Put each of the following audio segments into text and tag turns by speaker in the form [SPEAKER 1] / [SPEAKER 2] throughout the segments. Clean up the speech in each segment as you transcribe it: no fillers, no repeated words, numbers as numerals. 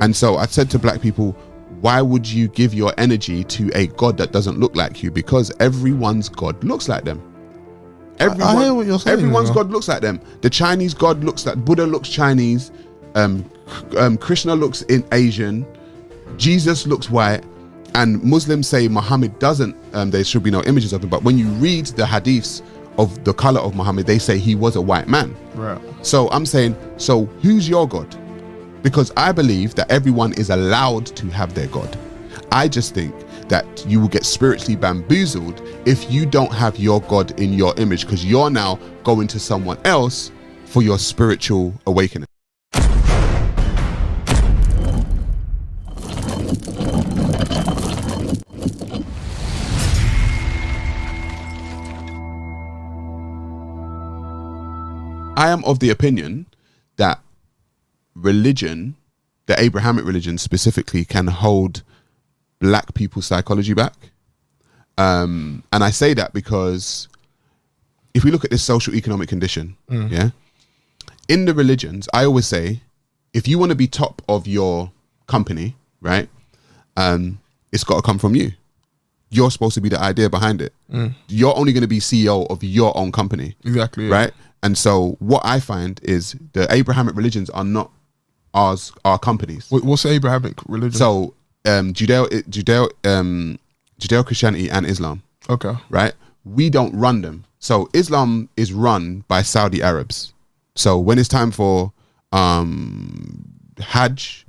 [SPEAKER 1] And so I said to black people, why would you give your energy to a God that doesn't look like you? Because everyone's God looks like them.
[SPEAKER 2] I hear what you're saying.
[SPEAKER 1] Everyone's God looks like them. The Chinese God looks like Buddha looks Chinese. Krishna looks in Asian. Jesus looks white. And Muslims say Muhammad doesn't. There should be no images of him. But when you read the hadiths of the color of Muhammad, they say he was a white man.
[SPEAKER 2] Right.
[SPEAKER 1] So I'm saying, so who's your God? Because I believe that everyone is allowed to have their God. I just think that you will get spiritually bamboozled if you don't have your God in your image, because you're now going to someone else for your spiritual awakening. I am of the opinion that religion, the Abrahamic religion specifically, can hold black people's psychology back. And I say that because if we look at this social economic condition, yeah, in the religions, I always say, if you want to be top of your company, right, it's got to come from you. You're supposed to be the idea behind it. You're only going to be CEO of your own company.
[SPEAKER 2] Exactly. Yeah.
[SPEAKER 1] Right? And so what I find is the Abrahamic religions are not ours, our companies.
[SPEAKER 2] What's the Abrahamic religion?
[SPEAKER 1] So Judeo-Christianity and Islam.
[SPEAKER 2] Okay.
[SPEAKER 1] Right? We don't run them. So Islam is run by Saudi Arabs. So when it's time for Hajj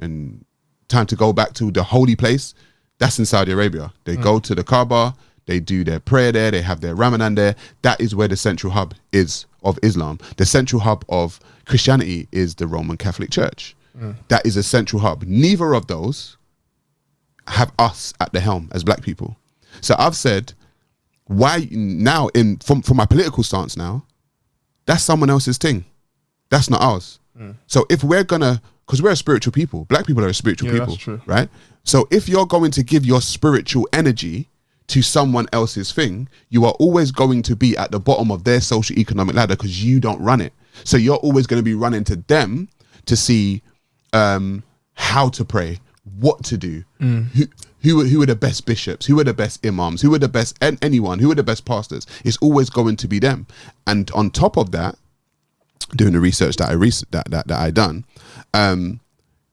[SPEAKER 1] and time to go back to the holy place, that's in Saudi Arabia. They go to the Kaaba, they do their prayer there, they have their Ramadan there. That is where the central hub is of Islam. The central hub of Christianity is the Roman Catholic Church. That is a central hub. Neither of those have us at the helm as black people. So I've said, why now, from my political stance now, that's someone else's thing. That's not ours. So if we're gonna, because we're a spiritual people, black people are a spiritual people,
[SPEAKER 2] that's true.
[SPEAKER 1] right? So if you're going to give your spiritual energy to someone else's thing, you are always going to be at the bottom of their social economic ladder because you don't run it. So you're always going to be running to them to see how to pray, what to do, who are the best bishops, who are the best imams, who are the best anyone, who are the best pastors. It's always going to be them. And on top of that, doing the research that I done,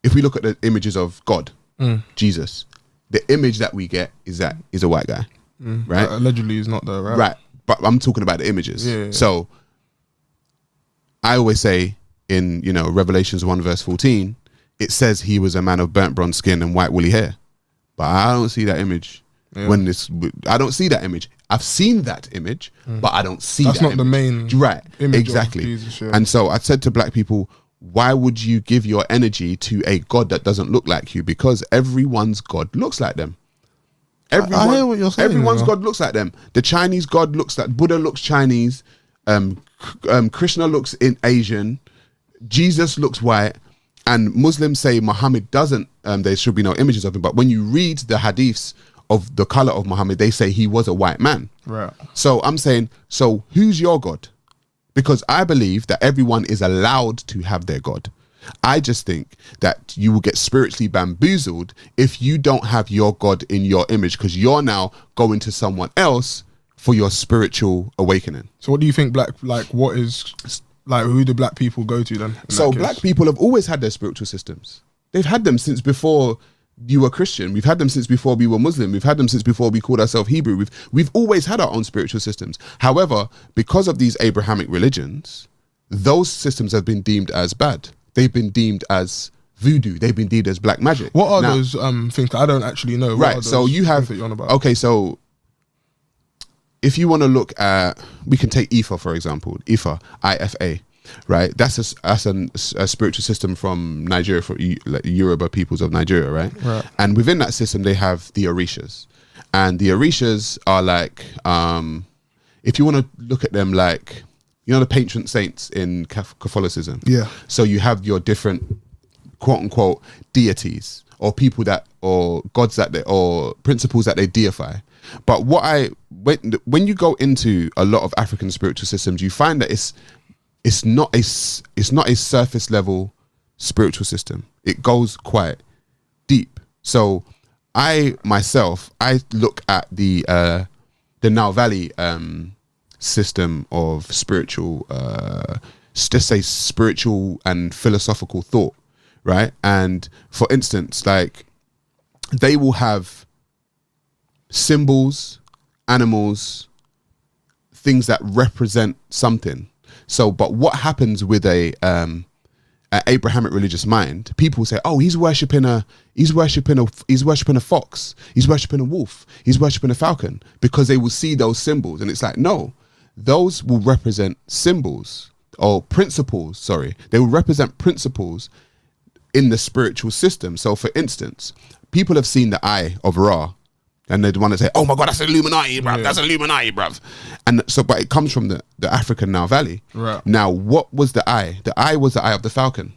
[SPEAKER 1] if we look at the images of God, Jesus, the image that we get is that he's a white guy, right?
[SPEAKER 2] Allegedly, he's not though, right?
[SPEAKER 1] Right, but I'm talking about the images.
[SPEAKER 2] Yeah.
[SPEAKER 1] So I always say in Revelations 1 verse 14, it says he was a man of burnt bronze skin and white woolly hair, but I don't see that image. I don't see that image. I've seen that image, but I don't see
[SPEAKER 2] that's
[SPEAKER 1] that
[SPEAKER 2] not
[SPEAKER 1] image.
[SPEAKER 2] The main
[SPEAKER 1] right
[SPEAKER 2] image
[SPEAKER 1] exactly
[SPEAKER 2] of Jesus, yeah.
[SPEAKER 1] And so I said to black people, why would you give your energy to a God that doesn't look like you? Because everyone's God looks like them.
[SPEAKER 2] I hear what you're saying.
[SPEAKER 1] Everyone's God looks like them. The Chinese God looks like Buddha looks Chinese. Krishna looks in Asian. Jesus looks white. And Muslims say Muhammad doesn't. There should be no images of him. But when you read the hadiths of the color of Muhammad, they say he was a white man.
[SPEAKER 2] Right.
[SPEAKER 1] So I'm saying, so who's your God? Because I believe that everyone is allowed to have their God. I just think that you will get spiritually bamboozled if you don't have your God in your image, because you're now going to someone else for your spiritual awakening.
[SPEAKER 2] So what do you think who do black people go to then?
[SPEAKER 1] So black people have always had their spiritual systems. They've had them since before you were Christian. We've had them since before we were Muslim. We've had them since before we called ourselves Hebrew. We've always had our own spiritual systems. However, because of these Abrahamic religions, those systems have been deemed as bad. They've been deemed as voodoo. They've been deemed as black magic.
[SPEAKER 2] What are those things? I don't actually know.
[SPEAKER 1] Right. So you have, okay, so if you want to look at, we can take Ifa, for example, Ifa, I-F-A. Right, that's a spiritual system from Nigeria, for Yoruba peoples of Nigeria, right? And within that system, they have the Orishas, and the Orishas are like, if you want to look at them like, the patron saints in Catholicism. Yeah. So you have your different quote unquote deities or people or gods or principles that they deify. But when you go into a lot of African spiritual systems, you find that it's not a surface level spiritual system. It goes quite So I look at the Nile Valley system of spiritual, just say spiritual and philosophical thought, right? And for instance, like they will have symbols, animals, things that represent something. So, but what happens with a Abrahamic religious mind? People say, "Oh, he's worshipping a fox, he's worshipping a wolf, he's worshipping a falcon," because they will see those symbols, and it's like, no, those will represent symbols or principles. Sorry, they will represent principles in the spiritual system. So, for instance, people have seen the Eye of Ra. And they'd want to say, "Oh my God, that's Illuminati, bruv. That's Illuminati, bruv." And so, but it comes from the African Nile Valley.
[SPEAKER 2] Right.
[SPEAKER 1] Now, what was the eye? The eye was the eye of the falcon,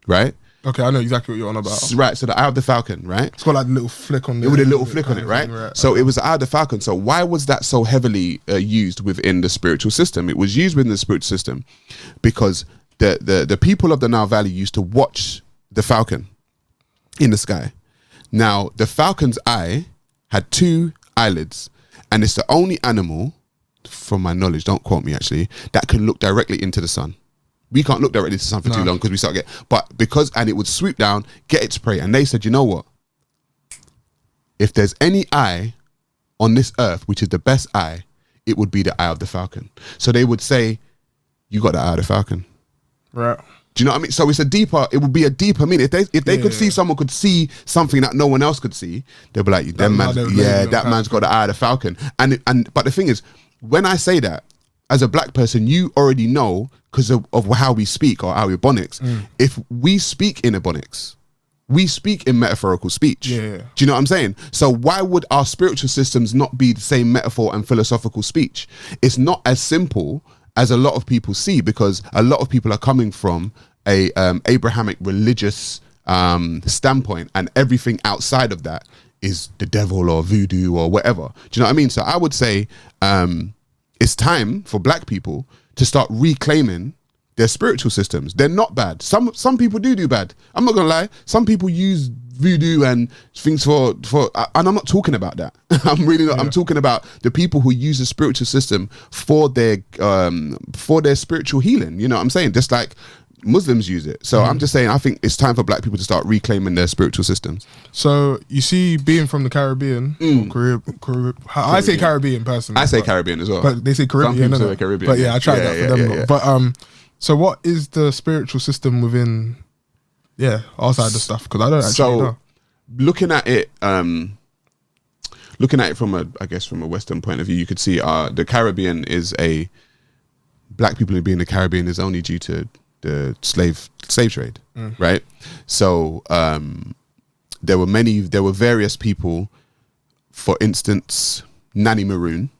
[SPEAKER 1] right?
[SPEAKER 2] Okay, I know exactly what you're on about.
[SPEAKER 1] Right. So the eye of the falcon, right?
[SPEAKER 2] It's got like a little flick on it.
[SPEAKER 1] With a little flick on it, right? So it was the eye of the falcon. So why was that so heavily used within the spiritual system? It was used within the spiritual system because the people of the Nile Valley used to watch the falcon in the sky. Now, the falcon's eye had 2 eyelids, and it's the only animal, from my knowledge, don't quote me actually, that can look directly into the sun. We can't look directly into the sun for too long because we start and it would swoop down, get its prey. And they said, you know what? If there's any eye on this earth, which is the best eye, it would be the eye of the falcon. So they would say, you got the eye of the falcon.
[SPEAKER 2] Right.
[SPEAKER 1] Do you know what I mean? So it would be a deeper meaning. If they could see, someone could see something that no one else could see, they'd be like, that man's got the eye of the falcon. But the thing is, when I say that, as a black person, you already know because of how we speak or our Ebonics. If we speak in Ebonics, we speak in metaphorical speech.
[SPEAKER 2] Yeah.
[SPEAKER 1] Do you know what I'm saying? So why would our spiritual systems not be the same metaphor and philosophical speech? It's not as simple as a lot of people see, because a lot of people are coming from a Abrahamic religious standpoint, and everything outside of that is the devil or voodoo or whatever. Do you know what I mean? So I would say it's time for black people to start reclaiming their spiritual systems. They're not bad. Some people do bad. I'm not gonna lie. Some people use voodoo and things for and I'm not talking about that. I'm really not. I'm talking about the people who use the spiritual system for their spiritual healing. You know what I'm saying? Just like Muslims use it. So I'm just saying, I think it's time for black people to start reclaiming their spiritual systems.
[SPEAKER 2] So you see, being from the Caribbean, Caribbean. I say Caribbean personally.
[SPEAKER 1] I say Caribbean as well,
[SPEAKER 2] but they say Caribbean.
[SPEAKER 1] Some people say Caribbean.
[SPEAKER 2] But yeah, I tried that for them. But so what is the spiritual system within our side of stuff? Because I don't actually know.
[SPEAKER 1] Looking at it from a Western point of view, you could see the Caribbean is black people being in the Caribbean is only due to the slave trade, right? So there were various people, for instance, Nanny Maroon,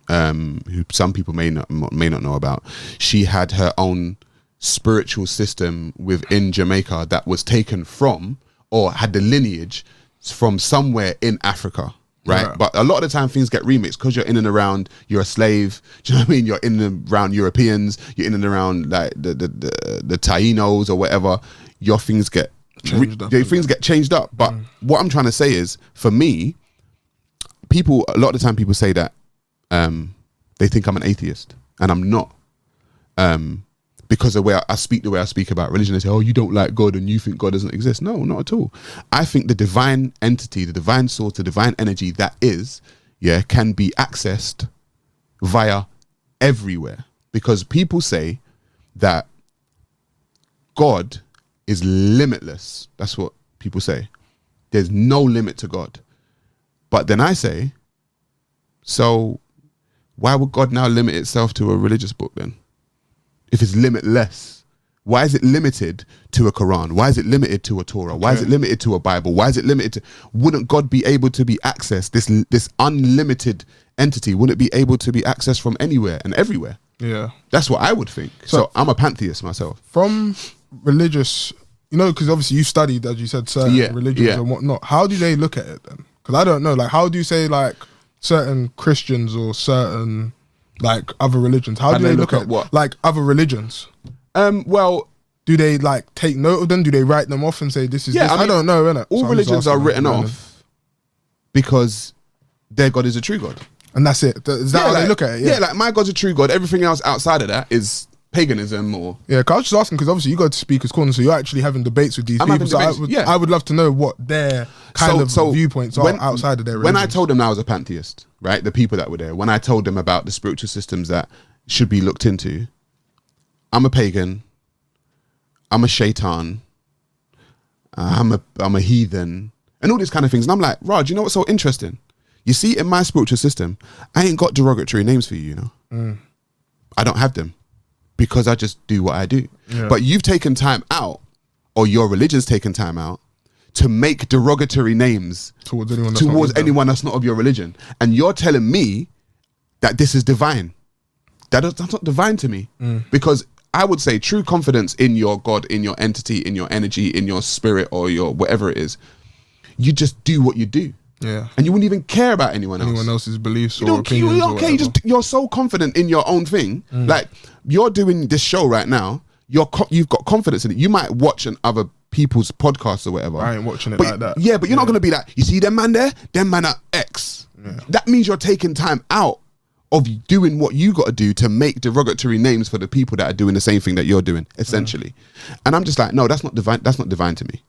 [SPEAKER 1] who some people may not know about. She had her own spiritual system within Jamaica that was taken from, or had the lineage from somewhere in Africa. Right. But a lot of the time things get remixed because you're in and around, you're a slave. Do you know what I mean? You're in and around Europeans, you're in and around like the Tainos or whatever. Your things get changed up. But what I'm trying to say is, for me, a lot of the time people say that they think I'm an atheist, and I'm not. Because the way I speak about religion, they say, "Oh, you don't like God and you think God doesn't exist." No, not at all. I think the divine entity, the divine source, the divine energy that is, can be accessed via everywhere. Because people say that God is limitless. That's what people say. There's no limit to God. But then I say, so why would God now limit itself to a religious book then? If it's limitless, why is it limited to a Quran? Why is it limited to a Torah? Why is it limited to a Bible? Why is it limited to? Wouldn't God be able to be accessed? This unlimited entity, wouldn't it be able to be accessed from anywhere and everywhere? Yeah, that's what I would think. So I'm a pantheist myself.
[SPEAKER 2] From religious, because obviously you studied, as you said, certain religions and whatnot. How do they look at it then? Because I don't know. Like, how do you say like certain Christians or certain like other religions? How do they look at what? Like other religions?
[SPEAKER 1] Well,
[SPEAKER 2] do they like take note of them? Do they write them off and say this is this? I don't know, innit?
[SPEAKER 1] All religions are written off because their God is a true God.
[SPEAKER 2] And that's it. Is that how they look at it?
[SPEAKER 1] Yeah, like my God's a true God. Everything else outside of that is paganism or...
[SPEAKER 2] Yeah, cause I was just asking, because obviously you go to Speaker's Corner, so you're actually having debates with these people. So I would love to know what their kind of viewpoints are outside of their religions.
[SPEAKER 1] When I told them I was a pantheist, right, the people that were there, when I told them about the spiritual systems that should be looked into, I'm a pagan, I'm a shaitan, I'm a heathen, and all these kind of things. And I'm like, Raj, you know what's so interesting? You see, in my spiritual system, I ain't got derogatory names for you, you know? I don't have them because I just do what I do. Yeah. But you've taken time out, or your religion's taken time out, to make derogatory names towards anyone that's not of your religion. And you're telling me that this is divine. That's not divine to me. Because I would say true confidence in your God, in your entity, in your energy, in your spirit, or your whatever it is, you just do what you do.
[SPEAKER 2] Yeah,
[SPEAKER 1] and you wouldn't even care about anyone
[SPEAKER 2] else's beliefs or opinions.
[SPEAKER 1] You're so confident in your own thing. Like you're doing this show right now. You've got confidence in it. You might watch other people's podcasts or whatever.
[SPEAKER 2] I ain't watching it like that.
[SPEAKER 1] Yeah, but you're not gonna be like, you see them man there? Them man are X. Yeah. That means you're taking time out of doing what you got to do to make derogatory names for the people that are doing the same thing that you're doing, essentially. And I'm just like, no, that's not divine. That's not divine to me.